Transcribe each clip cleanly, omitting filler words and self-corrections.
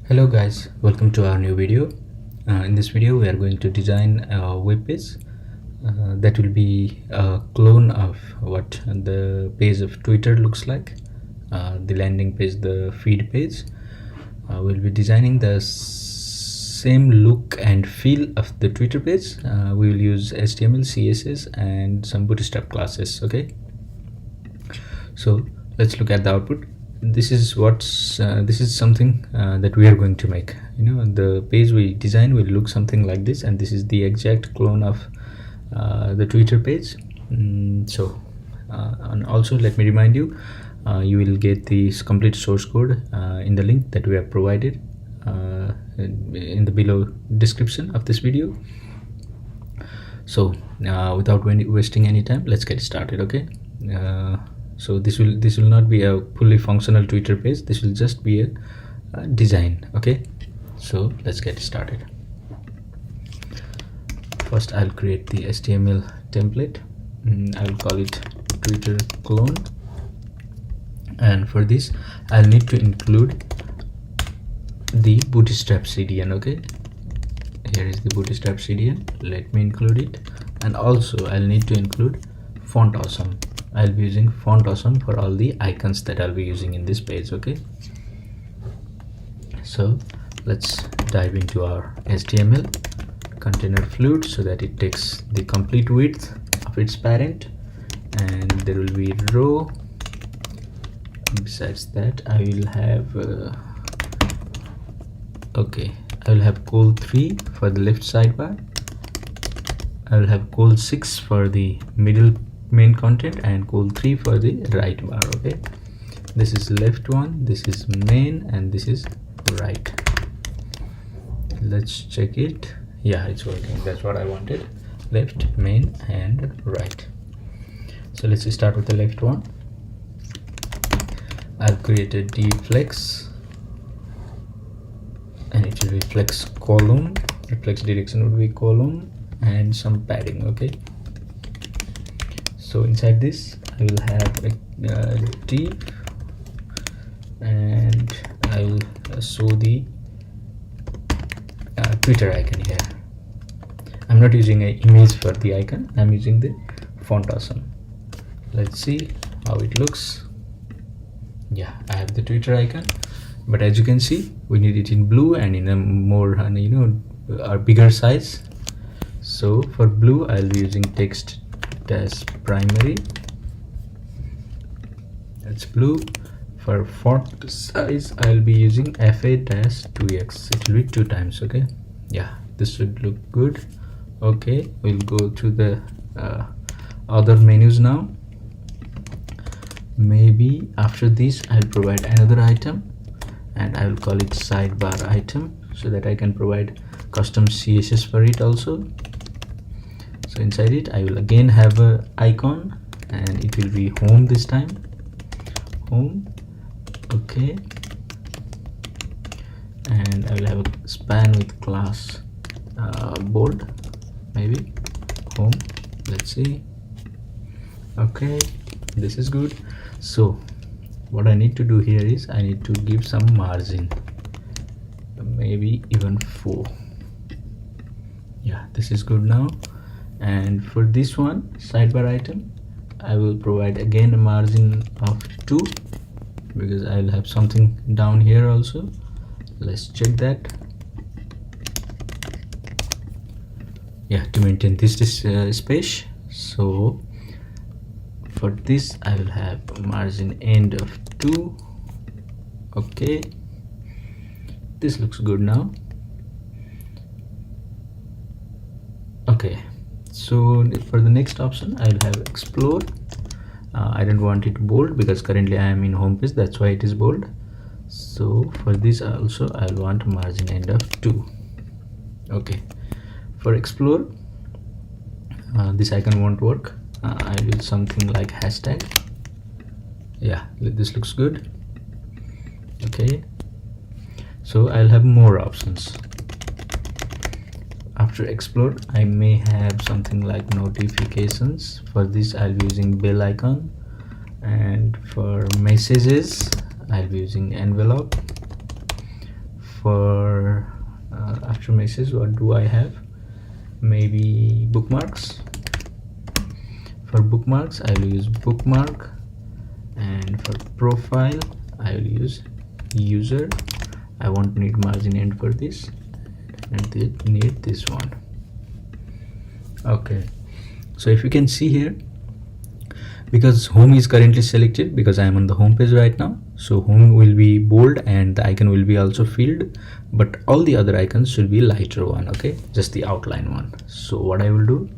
Hello guys, welcome to our new video. In this video we are going to design a web page that will be a clone of what the page of Twitter looks like, the landing page, the feed page. We'll be designing the same look and feel of the Twitter page. We will use HTML, CSS and some Bootstrap classes. Okay, so let's look at the output. This is something that we are going to make. The page we design will look something like this, and this is the exact clone of the Twitter page. And also let me remind you, you will get this complete source code in the link that we have provided in the below description of this video. So without wasting any time, let's get started. Okay, so this will not be a fully functional Twitter page. This will just be a design. Okay, so let's get started. First I'll create the HTML template. I'll call it Twitter clone, and for this I'll need to include the Bootstrap CDN. Okay, here is the Bootstrap CDN. Let me include it, and also I'll need to include Font Awesome. I'll be using Font Awesome for all the icons that I'll be using in this page. Okay, so let's dive into our HTML container fluid so that it takes the complete width of its parent, and there will be row. Besides that, I will have I will have col3 for the left sidebar. I will have col6 for the middle main content, and col3 for the right bar. Okay, this is left one, this is main, and this is right. Let's check it. Yeah, it's working. That's what I wanted. Left, main, and right. So let's start with the left one. I've created the flex, and it will be flex column. The flex direction would be column and some padding. Okay, so inside this I will have a div, and I will show the Twitter icon here. I'm not using an image for the icon. I'm using the Font Awesome. Let's see how it looks. Yeah, I have the Twitter icon, but as you can see, we need it in blue and in a more a bigger size. So for blue I'll be using text dash primary. That's blue. For font size I'll be using fa-2x. it will be 2 times. Okay, yeah, this should look good. Okay, we'll go to the other menus now. Maybe after this I'll provide another item, and I will call it sidebar item, so that I can provide custom CSS for it also. So inside it I will again have a icon, and it will be home this time. Home. Okay, and I will have a span with class bold, maybe home. Let's see. Okay, this is good. So what I need to do here is I need to give some margin, maybe even 4. Yeah, this is good now. And for this one, sidebar item, I will provide again a margin of 2, because I will have something down here also. Let's check that. Yeah, to maintain this space. So for this I will have margin end of 2. Okay, this looks good now. Okay, so for the next option I will have explore. I don't want it bold because currently I am in home page, that's why it is bold. So for this also I will want margin end of 2. Okay, for explore, this icon won't work. I will use something like hashtag. Yeah, this looks good. Okay, so I'll have more options. After explore I may have something like notifications. For this I'll be using bell icon, and for messages I'll be using envelope. for after messages, what do I have? Maybe bookmarks. For bookmarks I will use bookmark, and for profile I will use user. I won't need margin end for this, and need this one. Okay, so if you can see here, because home is currently selected, because I am on the home page right now, so home will be bold and the icon will be also filled, but all the other icons should be lighter one. Okay, just the outline one. So what I will do,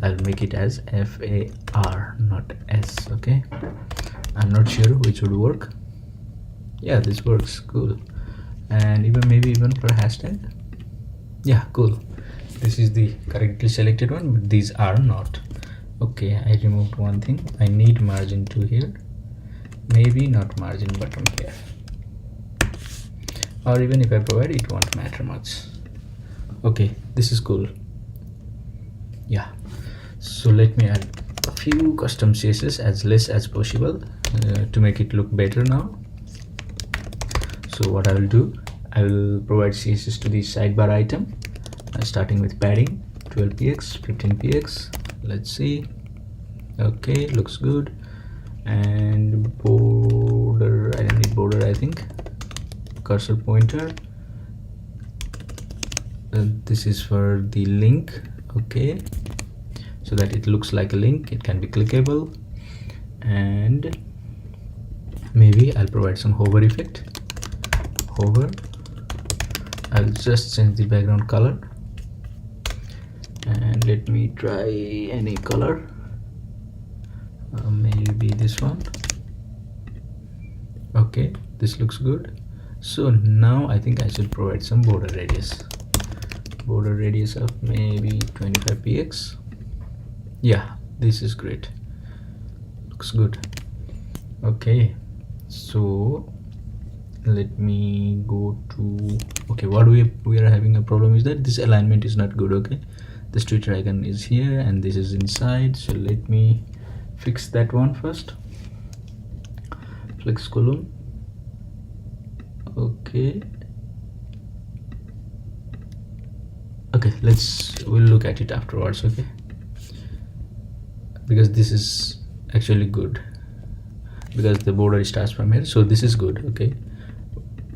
I'll make it as FAR, not S. Okay, I'm not sure which would work. Yeah, this works. Cool. And maybe even for hashtag. Yeah, cool. This is the correctly selected one, but these are not. Okay, I removed one thing. I need margin 2 here, maybe not margin bottom here, or even if I provide, it won't matter much. Okay, this is cool. Yeah, so let me add a few custom CSS as less as possible to make it look better now. So what I will do, I will provide CSS to the sidebar item, starting with padding 12px, 15px. Let's see. Okay, looks good. And border, I don't need border, I think. Cursor pointer, this is for the link. Okay, so that it looks like a link, it can be clickable. And maybe I'll provide some hover effect. Hover, I'll just change the background color, and let me try any color, maybe this one. Okay, this looks good. So now I think I should provide some border radius of maybe 25px. Yeah, this is great, looks good. Okay, so let me go to, okay, what we are having a problem is that this alignment is not good. Okay, this Twitter icon is here and this is inside, so let me fix that one first. Flex column. Okay, we'll look at it afterwards. Okay, because this is actually good, because the border starts from here, so this is good. Okay,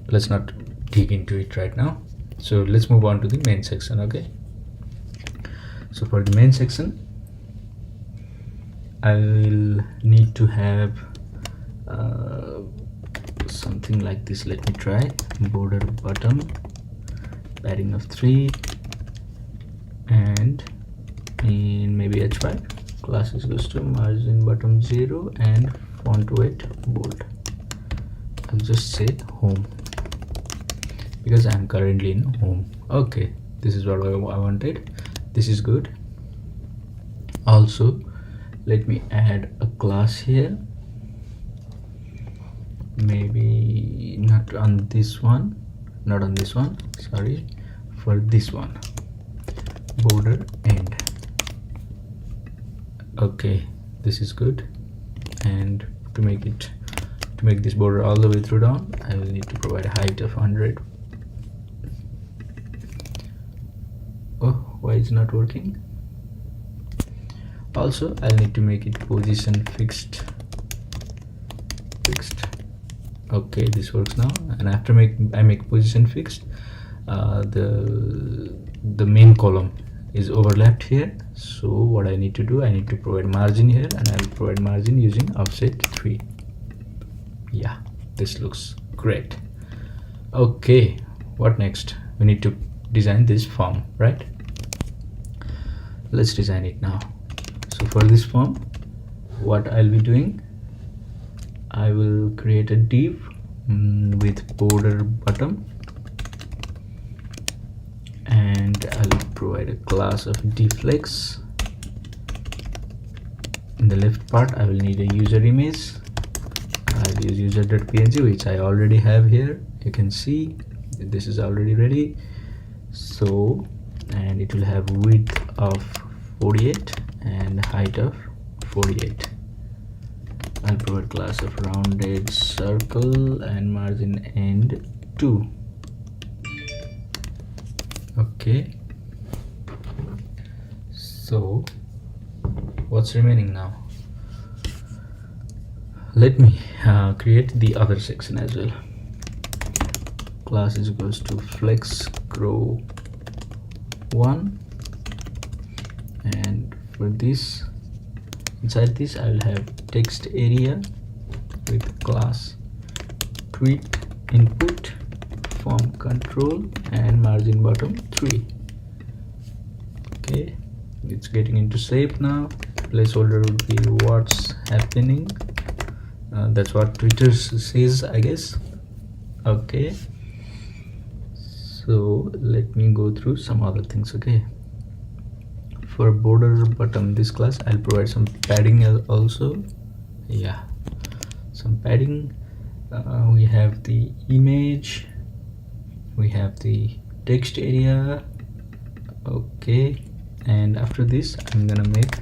let's not dig into it right now. So let's move on to the main section. Okay, so for the main section I will need to have something like this. Let me try. Border bottom, padding of 3, and in maybe h5, class is equals to margin bottom 0 and font weight bold. I'll just say home, because I'm currently in home. Okay, this is what I wanted. This is good. Also, let me add a class here, maybe not on this one, sorry, for this one, border end. Okay, this is good. And to make this border all the way through down, I will need to provide a height of 100. Oh, why is it not working? Also, I'll need to make it position fixed. Okay, this works now. And after I make position fixed, the main column is overlapped here. So what I need to do, I need to provide margin here, and I will provide margin using offset 3. Yeah, this looks great. Okay, what next? We need to design this form, right? Let's design it now. So for this form, what I'll be doing, I will create a div with border bottom, and I'll provide a class of deflex. In the left part, I will need a user image. I'll use user.png, which I already have here. You can see this is already ready. So, and it will have width of 48 and height of 48. I'll provide class of rounded circle and margin end 2. Okay, so what's remaining now? Let me create the other section as well. Class is equals to flex grow 1, and for this, inside this I will have text area with class tweet input form control and margin bottom 3. Okay, it's getting into shape now. Placeholder would be what's happening. That's what Twitter says, I guess. Okay, so let me go through some other things. Okay, for border bottom, this class I'll provide some padding also. Yeah, some padding. We have the image, we have the text area. Okay, and after this I'm gonna make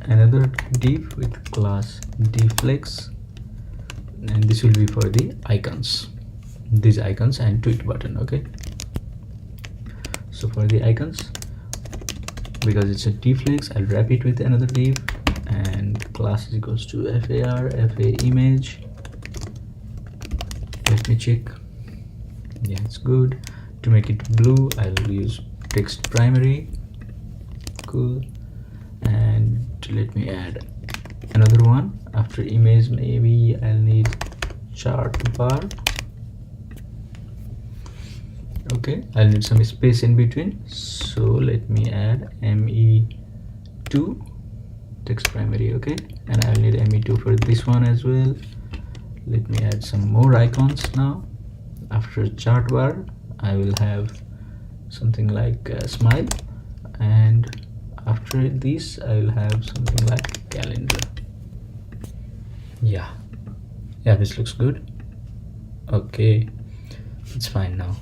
another div with class dflex, and this will be for the icons, these icons and tweet button. Okay, so for the icons, because it's a dflex, I'll wrap it with another div, and class is equals to fa image. Let me check. Yeah, it's good. To make it blue, I'll use text primary. Cool. And let me add another one. After image, maybe I'll need chart bar. Okay, I'll need some space in between, so let me add me2 text primary. Okay, and I'll need me2 for this one as well. Let me add some more icons now. After chart bar, I will have something like a smile, and after this I will have something like calendar. Yeah, this looks good. Okay, it's fine now.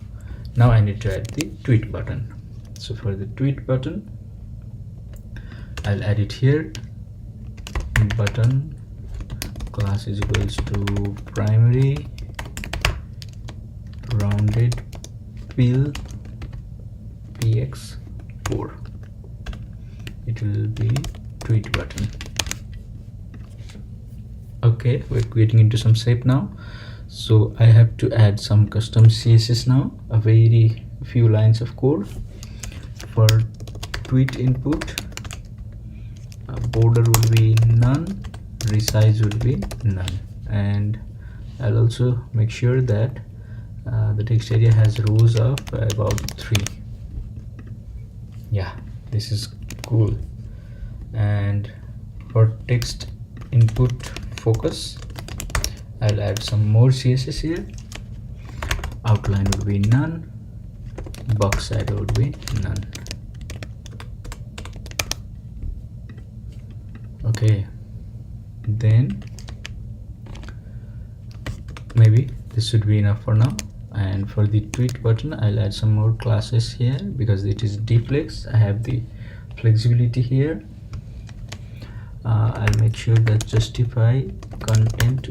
Now I need to add the tweet button. So for the tweet button, I'll add it here. Button class is equals to primary rounded fill px4. It will be tweet button. Okay, we're getting into some shape now. So I have to add some custom CSS now, a very few lines of code. For tweet input, border would be none, resize would be none, and I'll also make sure that the text area has rows of about 3. Yeah, this is cool. And for text input focus, I'll add some more CSS here. Outline would be none, box shadow would be none. Okay, then maybe this should be enough for now. And for the tweet button, I'll add some more classes here because it is dflex. I have the flexibility here. I'll make sure that justify content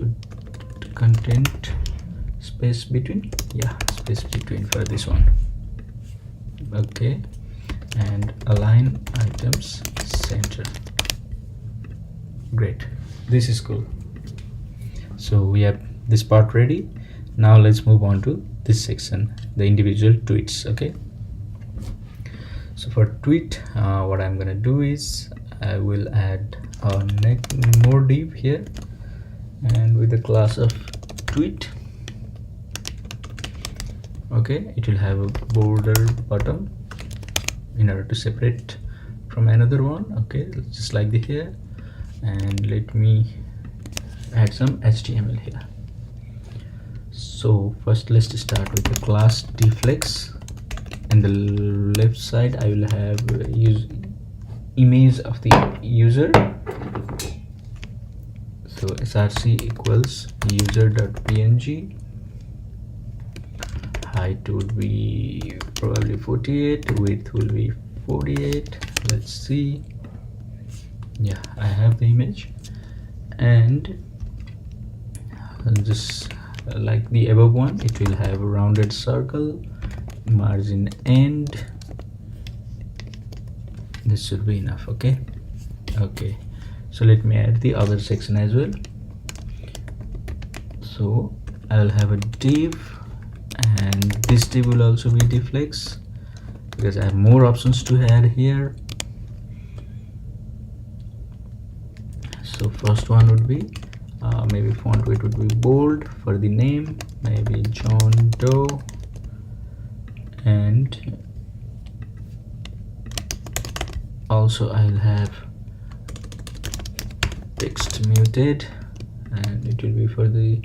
space between, space between for this one. Okay, and align items center. Great, this is cool. So we have this part ready. Now let's move on to this section, the individual tweets. Okay, so for tweet, what I'm gonna do is I will add a more div here, and with the class of tweet. Okay, it will have a border bottom in order to separate from another one. Okay, just like the here, and let me add some HTML here. So first let's start with the class dflex, and the left side I will have use image of the user. So src equals user.png. Height would be probably 48, width will be 48. Let's see. Yeah, I have the image, and just like the above one, it will have a rounded circle, margin end, This should be enough. Okay, so let me add the other section as well. So I'll have a div, and this div will also be deflex because I have more options to add here. So first one would be maybe font weight would be bold. For the name, maybe John Doe, and also I'll have text muted, and it will be for the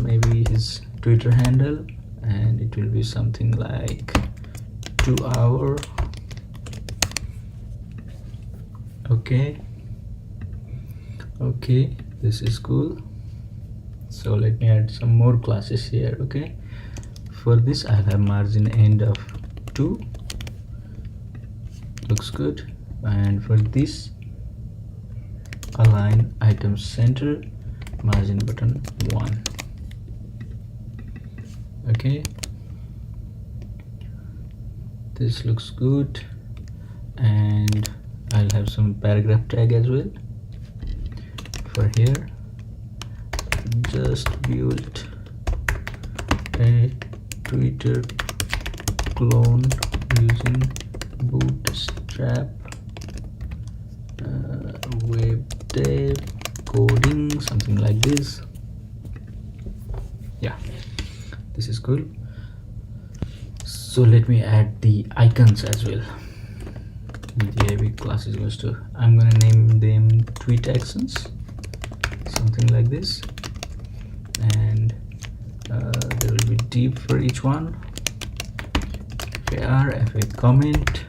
maybe his Twitter handle, and it will be something like 2 hour. Okay, this is cool. So let me add some more classes here. Okay, for this I'll have margin end of 2, looks good. And for this, align item center, margin button 1. Okay, this looks good. And I'll have some paragraph tag as well. For here, just built a Twitter clone using Bootstrap, web dev, coding, something like this. Yeah, this is cool. So let me add the icons as well. The AV class is going to, I'm gonna name them tweet actions, something like this, and there will be div for each one. FAR, FA comment,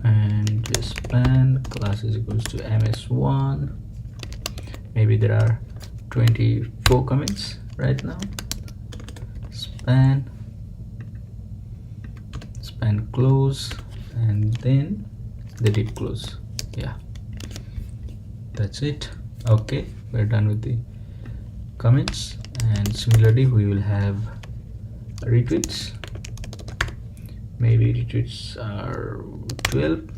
and just span class is equals to ms1. Maybe there are 24 comments right now. Span close, and then the div close. Yeah, that's it. Okay, we're done with the comments. And similarly we will have retweets. Maybe retweets are 12,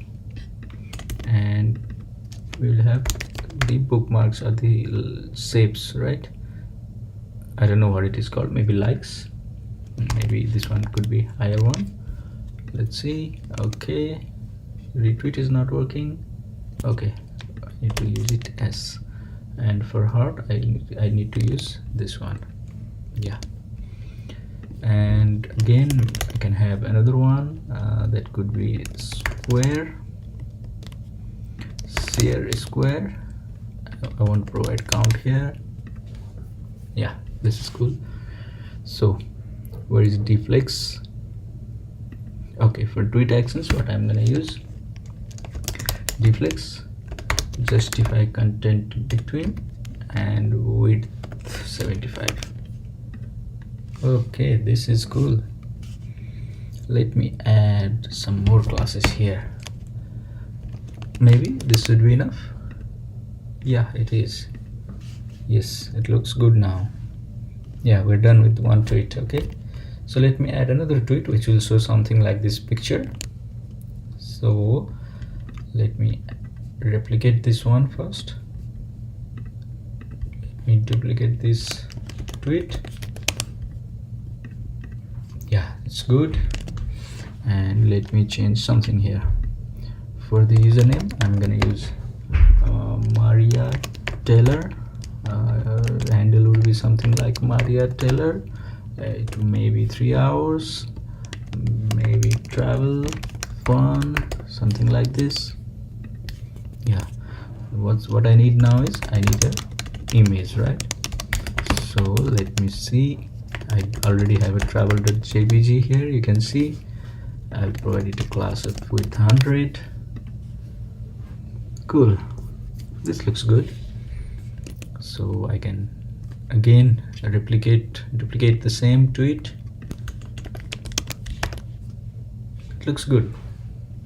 and we will have the bookmarks or the saves, right? I don't know what it is called, maybe likes. Maybe this one could be higher one. Let's see. Okay, retweet is not working. Okay, I need to use it as, and for heart I need to use this one. Yeah, and again I can have another one that could be square, share square. I won't provide count here. Yeah, this is cool. So where is deflex? Okay, for tweet actions what I'm gonna use, deflex, justify content between, and width 75. Okay, this is cool. Let me add some more classes here. Maybe this should be enough. Yeah, it is. Yes, it looks good now. Yeah, we're done with one tweet. Okay, so let me add another tweet which will show something like this picture. So let me replicate this one first. Let me duplicate this tweet. Yeah, it's good. And let me change something here. For the username I'm gonna use Maria Taylor. Handle would be something like Maria Taylor. It may be 3 hours, maybe travel, fun, something like this. Yeah, what I need now is I need an image, right? So let me see. I already have a travel.jpg here. You can see I'll provide it a class of width 100. Cool, this looks good. So I can again duplicate the same tweet. It looks good.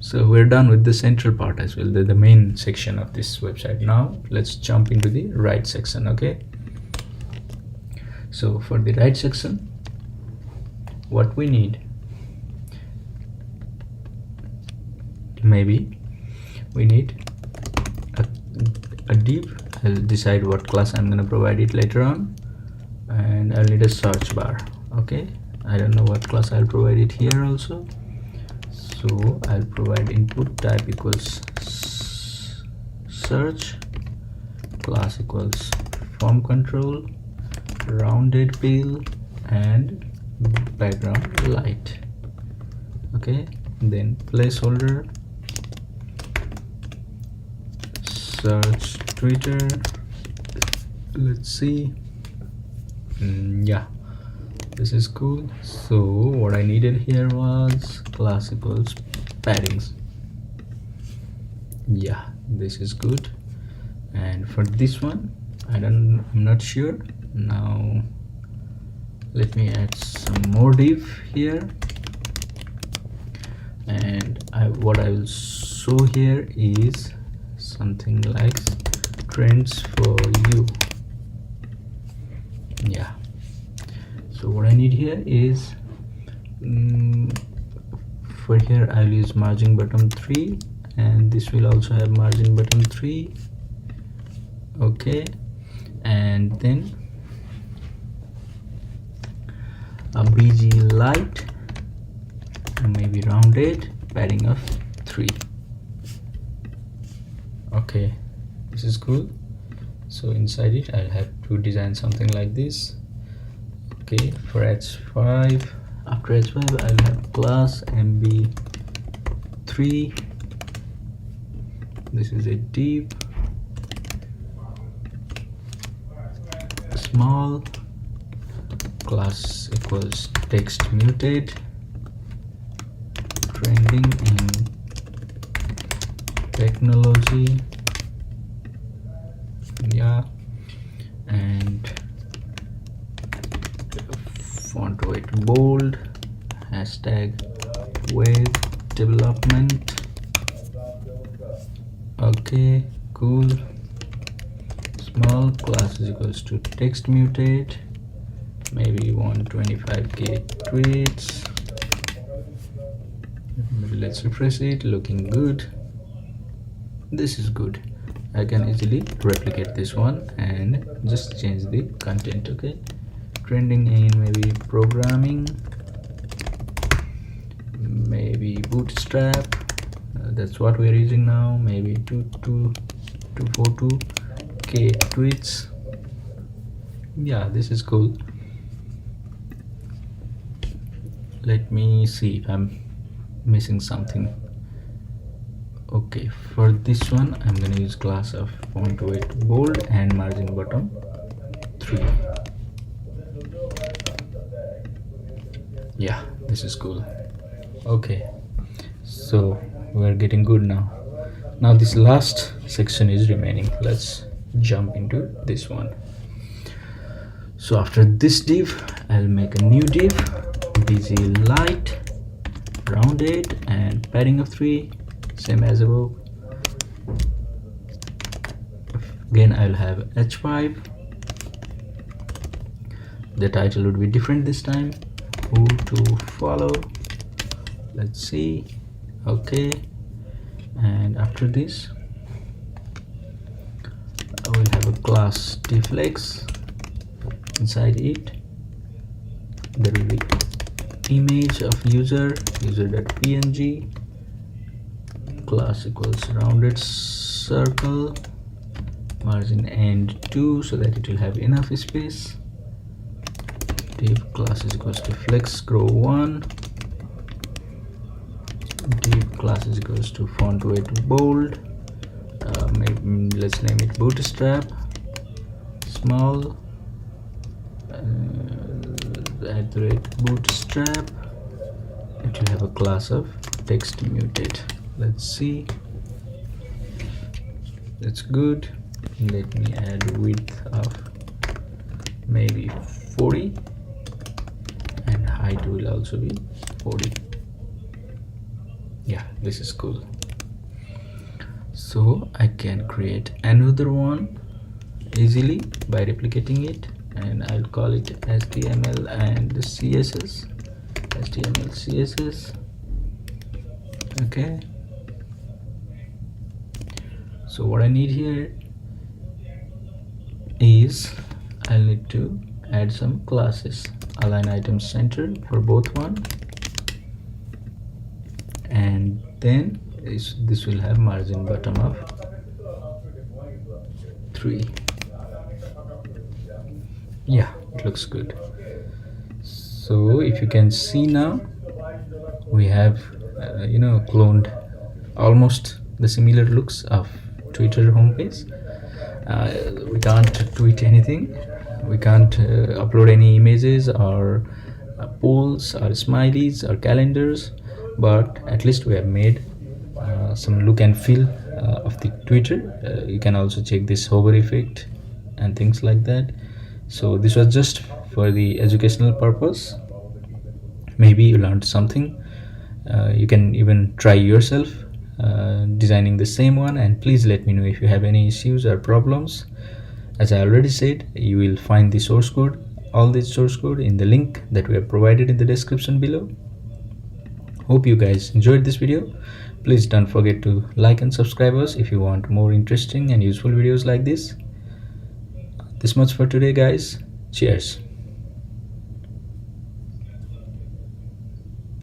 So we're done with the central part as well, the main section of this website. Now let's jump into the right section. Okay, so for the right section what we need, maybe we need a div. I'll decide what class I'm gonna provide it later on, and I'll need a search bar. Okay, I don't know what class I'll provide it here also, so I'll provide input type equals search, class equals form control, rounded fill, and background light. Okay, then placeholder search Twitter. Let's see. Yeah, this is cool. So what I needed here was class equals paddings. Yeah, this is good. And for this one, I'm not sure. Now let me add some more div here, and what I will show here is something like trends for you. Yeah, so what I need here is for here I'll use margin bottom 3, and this will also have margin bottom 3. Okay, and then a BG light, maybe rounded, padding of 3. Okay, this is cool. So inside it I'll have to design something like this. Okay, for h5, after h5 I'll have class mb3. This is a div, small, class equals text muted, trending in technology. Yeah, and font weight bold, hashtag web development. Okay, cool. Small, class is equals to text muted, maybe 125k tweets. Let's refresh it. Looking good. This is good. I can easily replicate this one and just change the content. Okay, trending in maybe programming, maybe Bootstrap. That's what we're using now. Maybe 242k tweets. Yeah, this is cool. Let me see if I'm missing something. Okay, for this one I'm gonna use class of font weight bold and margin bottom 3. Yeah, this is cool. Okay, so we're getting good now. Now this last section is remaining. Let's jump into this one. So after this div I'll make a new div, busy light, rounded, and padding of 3, same as above. Again I'll have h5. The title would be different this time. Who to follow. Let's see. Okay, and after this I will have a class tflex. Inside it there will be image of user.png, class equals rounded circle, margin end 2 so that it will have enough space. Div class is equals to flex scroll 1. Div class is equals to font weight bold. Maybe let's name it Bootstrap. Small. Bootstrap. It will have a class of text muted. Let's see. That's good. Let me add width of maybe 40, and height will also be 40. Yeah, this is cool. So I can create another one easily by replicating it, and I'll call it HTML and CSS. HTML CSS. Okay, So what I need here is I'll need to add some classes. Align items centered for both one, and then this will have margin bottom of 3. Yeah, it looks good. So if you can see now, we have cloned almost the similar looks of Twitter homepage. We can't tweet anything, we can't upload any images or polls or smileys or calendars, but at least we have made some look and feel of the Twitter. You can also check this hover effect and things like that. So this was just for the educational purpose. Maybe you learned something. You can even try yourself designing the same one, and please let me know if you have any issues or problems. As I already said, you will find the source code, all this source code, in the link that we have provided in the description below. Hope you guys enjoyed this video. Please don't forget to like and subscribe us if you want more interesting and useful videos like this. This much for today, guys. Cheers.